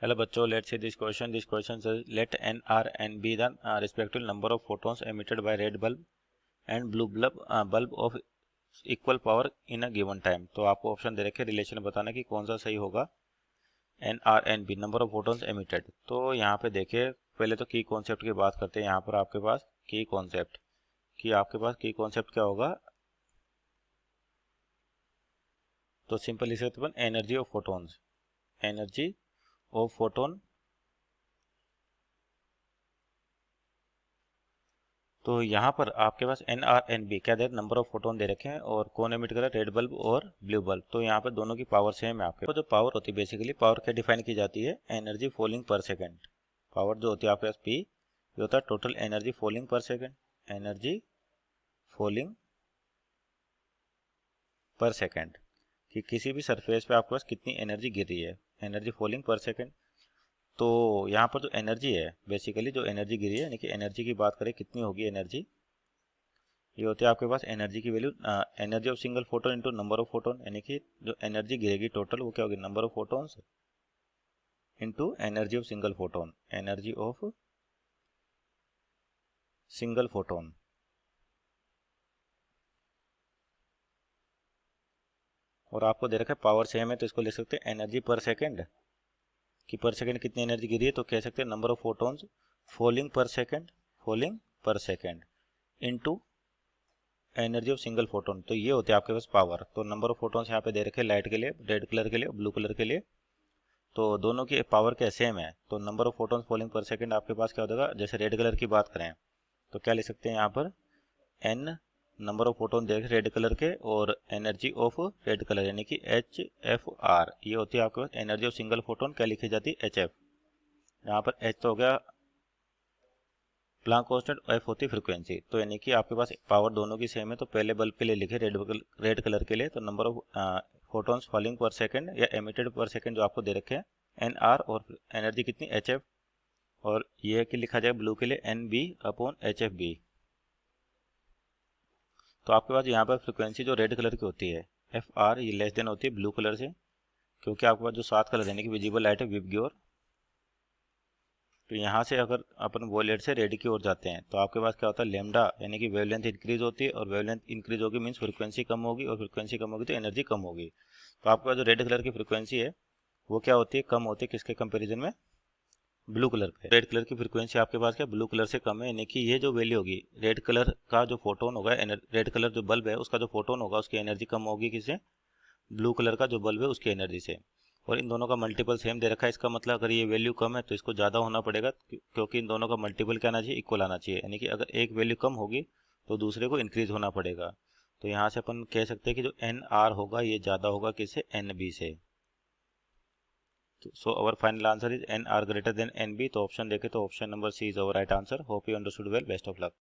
Hello बच्चों, let's see this question. This question says let n r n be the respective number of photons emitted by red bulb and blue bulb of equal power in a given time. तो आपको option दे रखे relation बताना कि कौन सा सही होगा. N R N B number of photons emitted. तो यहाँ पे देखिए पहले तो की कॉन्सेप्ट की बात करते हैं. यहाँ पर आपके पास की कॉन्सेप्ट क्या होगा. तो सिंपल इसे अपन energy of photons, energy of photon. तो यहाँ पर आपके पास एन आर एन बी क्या दे नंबर ऑफ फोटोन दे रखे हैं और कौन एमिट कर रहा है, रेड बल्ब और ब्लू बल्ब. तो यहाँ पर दोनों की पावर सेम है. आपके जो पावर होती है बेसिकली पावर क्या डिफाइन की जाती है, energy falling per second. Power जो होती है आपके पास पी, ये होता है total energy falling per second, energy falling per second कि किसी भी सरफेस पे आपके पास कितनी एनर्जी गिर रही है, एनर्जी फॉलिंग पर सेकंड. तो यहाँ पर जो एनर्जी है बेसिकली जो एनर्जी गिरी है यानी कि एनर्जी की बात करें कितनी होगी एनर्जी, ये होती है आपके पास एनर्जी की value energy of single photon into number of photon. यानी कि जो एनर्जी गिरेगी टोटल वो क्या होगी, number of photons into energy of single photon, energy of single photon. और आपको दे रखा है पावर सेम है तो इसको ले सकते हैं एनर्जी पर सेकंड कि पर सेकंड कितनी एनर्जी गिरी है. तो कह सकते हैं number of photons falling per second into energy of single photon. तो ये होते हैं आपके पास पावर. तो नंबर ऑफ फोटोन्स यहाँ पे दे रखे लाइट के लिए, रेड कलर के लिए, ब्लू कलर के लिए. तो दोनों की पावर क्या सेम है. तो number of photons falling per second आपके पास क्या हो जाएगा, जैसे रेड कलर की बात करें तो क्या लिख सकते हैं यहाँ पर एन नंबर ऑफ फोटोन दे रखे रेड कलर के और एनर्जी ऑफ रेड कलर यानी कि एच एफ आर. ये होती है आपके पास एनर्जी ऑफ सिंगल फोटोन क्या लिखी जाती है, एच एफ. यहाँ पर एच तो हो गया प्लांक कांस्टेंट, एफ होती है फ्रीक्वेंसी. तो यानी कि आपके पास पावर दोनों की सेम है. तो पहले बल्ब के लिए लिखे रेड कलर के लिए तो number of photons falling per second या एमिटेड पर सेकंड जो आपको दे रखे हैं एन आर और एनर्जी कितनी एच एफ. और ये है कि लिखा जाए ब्लू के लिए N B upon H F B. तो आपके पास यहाँ पर फ्रीक्वेंसी जो रेड कलर की होती है एफ आर ये लेस देन होती है ब्लू कलर से, क्योंकि आपके पास जो 7 कलर यानी कि विजिबल लाइट है विबग्योर. तो यहाँ से अगर अपन वॉलेट से रेड की ओर जाते हैं तो आपके पास क्या होता है लेमडा यानी कि वेवलेंथ इंक्रीज होती है और वेवलेंथ इंक्रीज होगी मीन्स फ्रीक्वेंसी कम होगी और फ्रीक्वेंसी कम होगी तो एनर्जी कम होगी. तो आपके पास जो रेड कलर की फ्रीक्वेंसी है वो क्या होती है, कम होती है किसके कंपेरिजन में, ब्लू कलर पे. रेड कलर की फ्रीक्वेंसी आपके पास क्या ब्लू कलर से कम है. यानी कि ये जो वैल्यू होगी रेड कलर का जो फोटोन होगा, रेड कलर जो बल्ब है उसका जो फोटोन होगा उसकी एनर्जी कम होगी किससे, ब्लू कलर का जो बल्ब है उसकी एनर्जी से. और इन दोनों का मल्टीपल सेम दे रखा है. इसका मतलब अगर ये वैल्यू कम है तो इसको ज़्यादा होना पड़ेगा क्योंकि इन दोनों का मल्टीपल क्या आना चाहिए, इक्वल आना चाहिए. यानी कि अगर एक वैल्यू कम होगी तो दूसरे को इंक्रीज होना पड़ेगा. तो यहाँ से अपन कह सकते हैं कि जो एन आर होगा ये ज़्यादा होगा किससे, एन बी से. So our final answer is N R greater than N B. तो ऑप्शन देखें तो option number C is our right answer. Hope you understood well. Best of luck.